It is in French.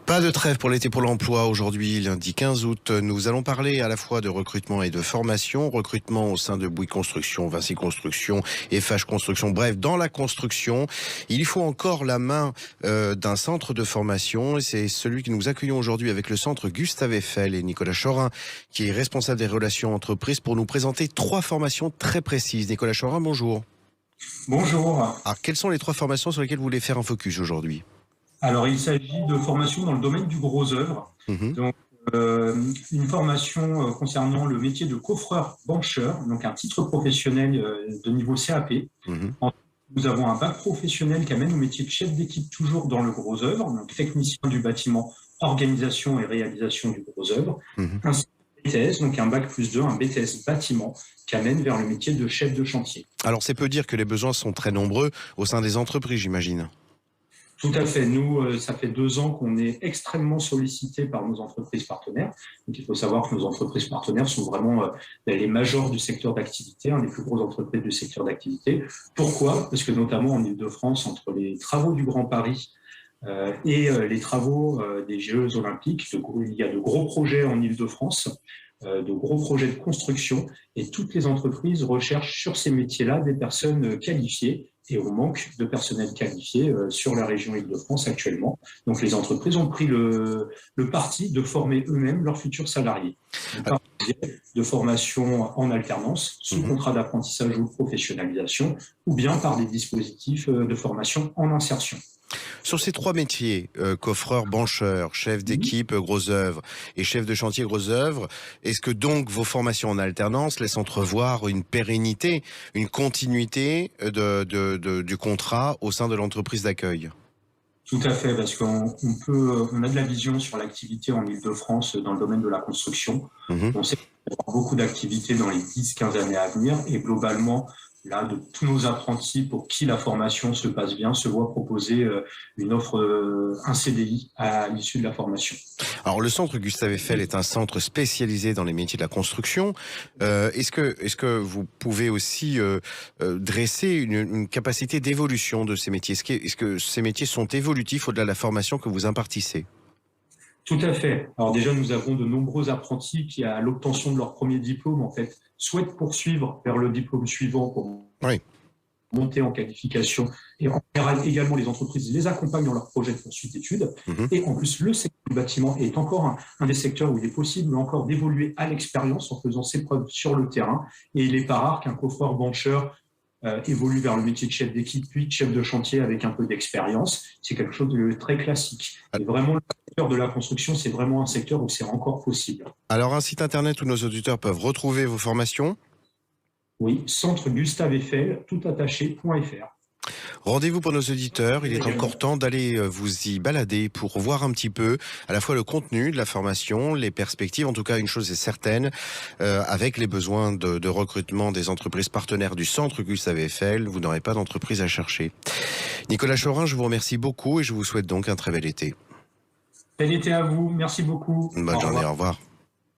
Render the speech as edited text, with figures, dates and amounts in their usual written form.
Pas de trêve pour l'été pour l'emploi. Aujourd'hui, lundi 15 août, nous allons parler à la fois de recrutement et de formation. Recrutement au sein de Bouygues Construction, Vinci Construction, FH Construction. Bref, dans la construction, il faut encore la main d'un centre de formation. Et c'est celui que nous accueillons aujourd'hui avec le centre Gustave Eiffel et Nicolas Chorin, qui est responsable des relations entreprises, pour nous présenter 3 formations très précises. Nicolas Chorin, bonjour. Bonjour. Alors, quelles sont les 3 formations sur lesquelles vous voulez faire un focus aujourd'hui ? Alors, il s'agit de formations dans le domaine du gros œuvre. Donc, une formation concernant le métier de coffreur-bancheur, donc un titre professionnel de niveau CAP. Nous avons un bac professionnel qui amène au métier de chef d'équipe, toujours dans le gros œuvre, donc technicien du bâtiment, organisation et réalisation du gros œuvre. Ainsi qu'un BTS, donc un bac +2, un BTS bâtiment, qui amène vers le métier de chef de chantier. Alors, c'est peu dire que les besoins sont très nombreux au sein des entreprises, j'imagine. Tout à fait. Nous, ça fait 2 ans qu'on est extrêmement sollicités par nos entreprises partenaires. Donc, il faut savoir que nos entreprises partenaires sont vraiment les majors du secteur d'activité, les plus grosses entreprises du secteur d'activité. Pourquoi ? Parce que notamment en Île-de-France, entre les travaux du Grand Paris et les travaux des Jeux Olympiques, il y a de gros projets en Île-de-France, de gros projets de construction, et toutes les entreprises recherchent sur ces métiers-là des personnes qualifiées, et on manque de personnel qualifié sur la région Île-de-France actuellement. Donc les entreprises ont pris le parti de former eux-mêmes leurs futurs salariés. Par de formation en alternance, sous contrat d'apprentissage ou de professionnalisation, ou bien par des dispositifs de formation en insertion. Sur ces 3 métiers, coffreur, bancheur, chef d'équipe, gros œuvre et chef de chantier, gros œuvre, est-ce que donc vos formations en alternance laissent entrevoir une pérennité, une continuité du contrat au sein de l'entreprise d'accueil ? Tout à fait, parce qu'on a de la vision sur l'activité en Île-de-France dans le domaine de la construction. On sait qu'il y aura beaucoup d'activités dans les 10-15 années à venir, et globalement, là, de tous nos apprentis pour qui la formation se passe bien, se voient proposer une offre, un CDI à l'issue de la formation. Alors, le centre Gustave Eiffel est un centre spécialisé dans les métiers de la construction. Est-ce que vous pouvez aussi dresser une capacité d'évolution de ces métiers ? Est-ce que ces métiers sont évolutifs au-delà de la formation que vous impartissez ? Tout à fait. Alors déjà, nous avons de nombreux apprentis qui, à l'obtention de leur premier diplôme, en fait, souhaitent poursuivre vers le diplôme suivant pour monter en qualification. Et en général, également, les entreprises les accompagnent dans leur projet de poursuite d'études. Et en plus, le secteur du bâtiment est encore un des secteurs où il est possible encore d'évoluer à l'expérience en faisant ses preuves sur le terrain. Et il n'est pas rare qu'un coffreur-bancheur évolue vers le métier de chef d'équipe, puis de chef de chantier avec un peu d'expérience. C'est quelque chose de très classique. Et vraiment, le secteur de la construction, c'est vraiment un secteur où c'est encore possible. Alors, un site internet où nos auditeurs peuvent retrouver vos formations ? Oui, centre Gustave Eiffel, toutattaché.fr. Rendez-vous pour nos auditeurs, il est encore temps d'aller vous y balader pour voir un petit peu à la fois le contenu de la formation, les perspectives. En tout cas, une chose est certaine, avec les besoins de recrutement des entreprises partenaires du centre Gustave Eiffel, vous n'aurez pas d'entreprise à chercher. Nicolas Chorin, je vous remercie beaucoup et je vous souhaite donc un très bel été. Bel été à vous, merci beaucoup. Bonne journée, au revoir.